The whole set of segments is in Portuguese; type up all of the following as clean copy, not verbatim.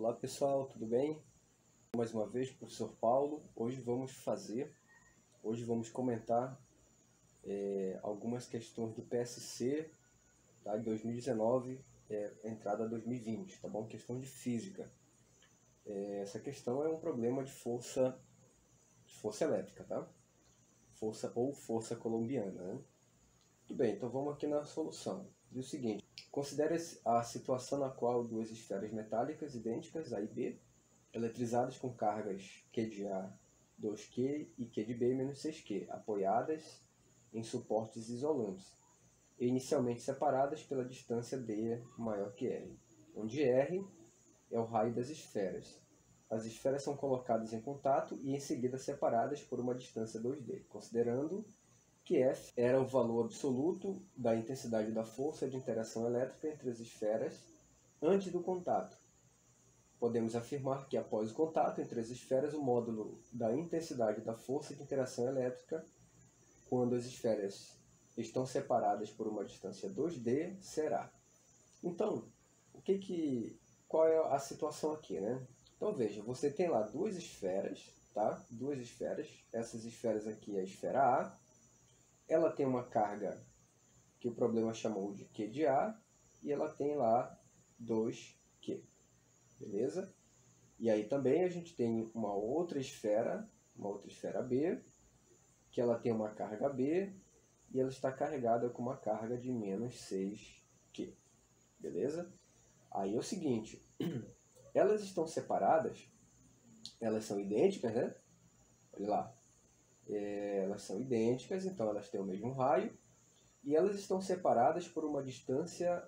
Olá pessoal, tudo bem? Mais uma vez, professor Paulo. Hoje vamos comentar algumas questões do PSC, tá? De 2019, entrada 2020, tá bom? Questão de física. Essa questão é um problema de força elétrica, tá? Força colombiana, né? Tudo bem, então vamos aqui na solução. Diz o seguinte: considere a situação na qual duas esferas metálicas idênticas, A e B, eletrizadas com cargas Q de A 2Q e Q de B menos 6Q, apoiadas em suportes isolantes, e inicialmente separadas pela distância D maior que R, onde R é o raio das esferas. As esferas são colocadas em contato e em seguida separadas por uma distância 2D, considerando que F era o valor absoluto da intensidade da força de interação elétrica entre as esferas antes do contato. Podemos afirmar que, após o contato entre as esferas, o módulo da intensidade da força de interação elétrica, quando as esferas estão separadas por uma distância 2D, será. Então, qual é a situação aqui, né? Então, veja, você tem lá duas esferas, tá? Duas esferas. Essas esferas aqui é a esfera A. Ela tem uma carga que o problema chamou de Q de A, e ela tem lá 2Q, beleza? E aí também a gente tem uma outra esfera B, que ela tem uma carga B, e ela está carregada com uma carga de menos 6Q, beleza? Aí é o seguinte, elas estão separadas, elas são idênticas, né? Olha lá, elas são idênticas, então elas têm o mesmo raio, e elas estão separadas por uma distância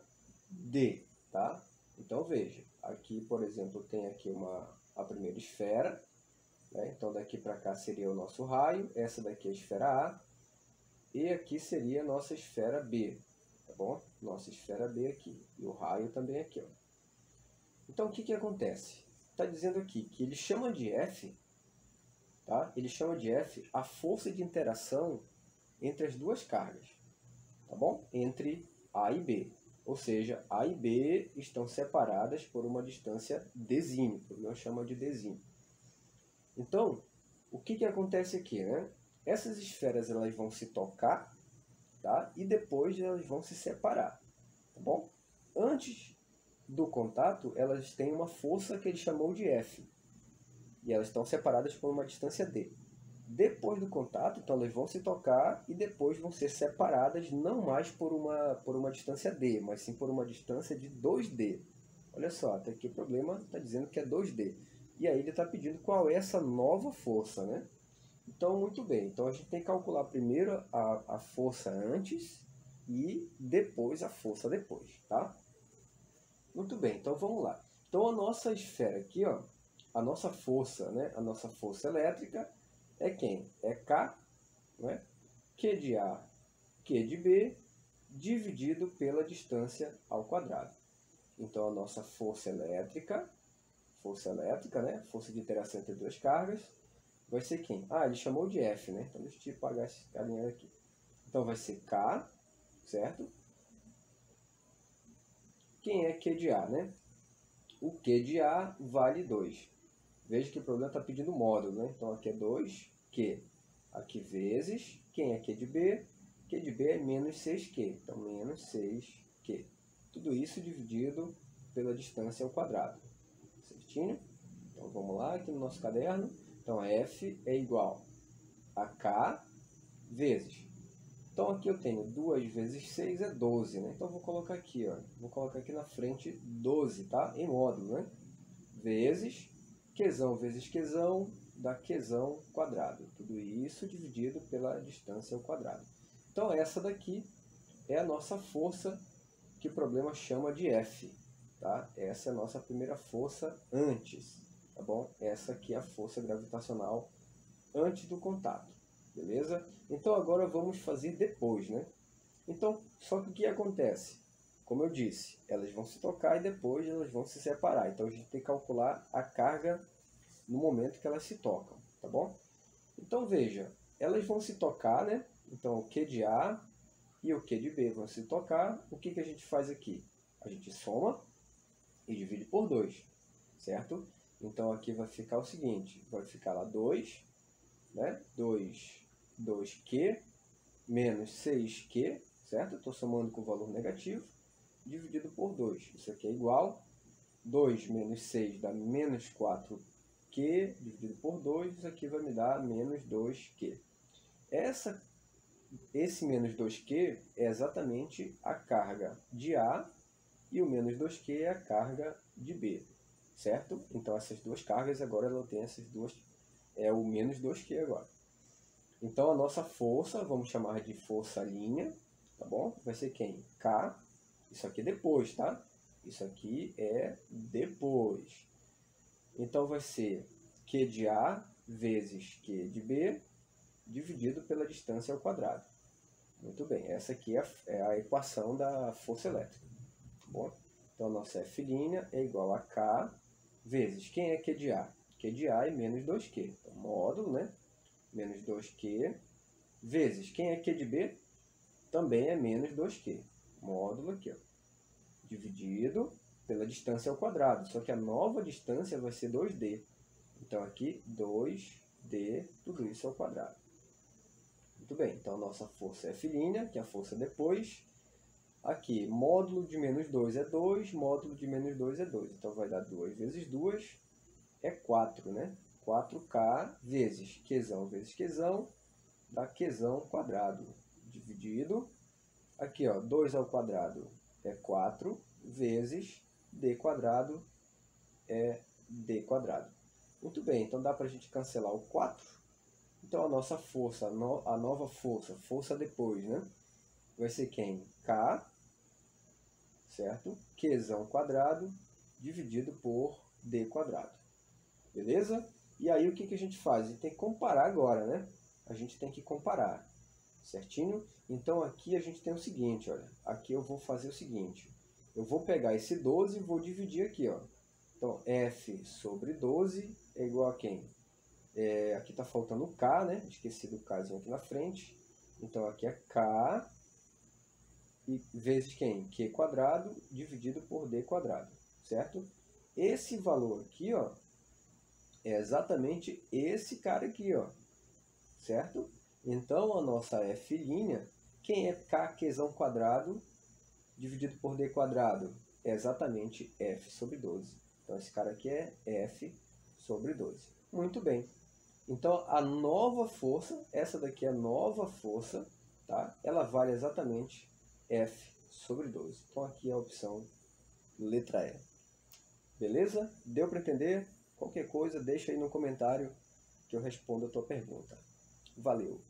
D, tá? Então veja, aqui por exemplo tem aqui a primeira esfera, né? Então daqui para cá seria o nosso raio, essa daqui é a esfera A, e aqui seria a nossa esfera B, tá bom? Nossa esfera B aqui, e o raio também aqui, ó. Então o que acontece? Está dizendo aqui que ele chama de F, tá? Ele chama de F a força de interação entre as duas cargas, tá bom? Entre A e B. Ou seja, A e B estão separadas por uma distância dzinho, o problema chama de dzinho. Então, o que acontece aqui, né? Essas esferas elas vão se tocar, tá? E depois elas vão se separar, tá bom? Antes do contato, elas têm uma força que ele chamou de F, e elas estão separadas por uma distância D. Depois do contato, então elas vão se tocar e depois vão ser separadas não mais por uma distância D, mas sim por uma distância de 2D. Olha só, até aqui o problema está dizendo que é 2D. E aí ele está pedindo qual é essa nova força, né? Então, muito bem. Então a gente tem que calcular primeiro a força antes e depois a força depois, tá? Muito bem, então vamos lá. Então a nossa esfera aqui, ó, a nossa força, né? A nossa força elétrica é quem? É K, né? Q de A, Q de B, dividido pela distância ao quadrado. Então, a nossa força elétrica, né? Força de interação entre duas cargas, vai ser quem? Ah, ele chamou de F, né? Então, deixa eu apagar esse carinha aqui. Então, vai ser K, certo? Quem é Q de A, né? O Q de A vale 2. Veja que o problema está pedindo módulo, né? Então, aqui é 2Q. Aqui vezes, quem é Q de B? Q de B é menos 6Q, então menos 6Q. Tudo isso dividido pela distância ao quadrado. Certinho? Então vamos lá, aqui no nosso caderno. Então F é igual a K vezes. Então aqui eu tenho 2 vezes 6 é 12, né? Então eu vou colocar aqui, ó. Vou colocar aqui na frente 12, tá? Em módulo, né? Vezes Qzão vezes Qzão dá Qzão quadrado. Tudo isso dividido pela distância ao quadrado. Então essa daqui é a nossa força que o problema chama de F, tá? Essa é a nossa primeira força antes, tá bom? Essa aqui é a força gravitacional antes do contato, beleza? Então agora vamos fazer depois, né? Então, só que o que acontece? Como eu disse, elas vão se tocar e depois elas vão se separar. Então a gente tem que calcular a carga no momento que elas se tocam, tá bom? Então veja, elas vão se tocar, né? Então o Q de A e o Q de B vão se tocar. O que a gente faz aqui? A gente soma e divide por 2. certo? Então aqui vai ficar o seguinte, vai ficar lá 2, né? 2Q menos 6Q, certo? Estou somando com o valor negativo, dividido por 2. Isso aqui é igual, 2 menos 6 dá menos 4Q, dividido por 2, isso aqui vai me dar menos 2Q. Esse menos 2Q é exatamente a carga de A, e o menos 2Q é a carga de B, certo? Então essas duas cargas agora ela tem essas duas, é o menos 2Q agora. Então a nossa força, vamos chamar de força linha, tá bom? Vai ser quem? K, isso aqui é depois, tá? Isso aqui é depois. Então vai ser Q de A vezes Q de B, dividido pela distância ao quadrado. Muito bem, essa aqui é a equação da força elétrica. Tá bom? Então a nossa F' é igual a K vezes, quem é Q de A? Q de A é menos 2Q, então, módulo, né? Menos 2Q, vezes, quem é Q de B? Também é menos 2Q, módulo aqui, ó, dividido pela distância ao quadrado, só que a nova distância vai ser 2D. Então aqui 2D, tudo isso ao quadrado. Muito bem, então a nossa força é F', que é a força depois. Aqui, módulo de menos 2 é 2, módulo de menos 2 é 2. Então vai dar 2 vezes 2 é 4, né? 4K vezes Qzão vezes Qzão, dá Qzão quadrado, dividido. Aqui, ó, 2 ao quadrado é 4, vezes D quadrado é D quadrado. Muito bem, então dá para a gente cancelar o 4. Então a nossa força, a nova força, força depois, né? Vai ser quem? K, certo? Qzão quadrado, dividido por D quadrado. Beleza? E aí o que a gente faz? A gente tem que comparar agora, né? A gente tem que comparar, certinho? Então aqui a gente tem o seguinte, olha. Aqui eu vou fazer o seguinte. Eu vou pegar esse 12 e vou dividir aqui, ó. Então, F sobre 12 é igual a quem? Aqui está faltando o K, né? Esqueci do Kzinho aqui na frente. Então aqui é K e vezes quem? Q quadrado dividido por D quadrado, certo? Esse valor aqui, ó, é exatamente esse cara aqui, ó, certo? Então a nossa F', quem é Kzão quadrado dividido por D quadrado? É exatamente F sobre 12. Então esse cara aqui é F sobre 12. Muito bem. Então a nova força, essa daqui é a nova força, tá? Ela vale exatamente F sobre 12. Então aqui é a opção letra E. Beleza? Deu para entender? Qualquer coisa deixa aí no comentário que eu respondo a tua pergunta. Valeu!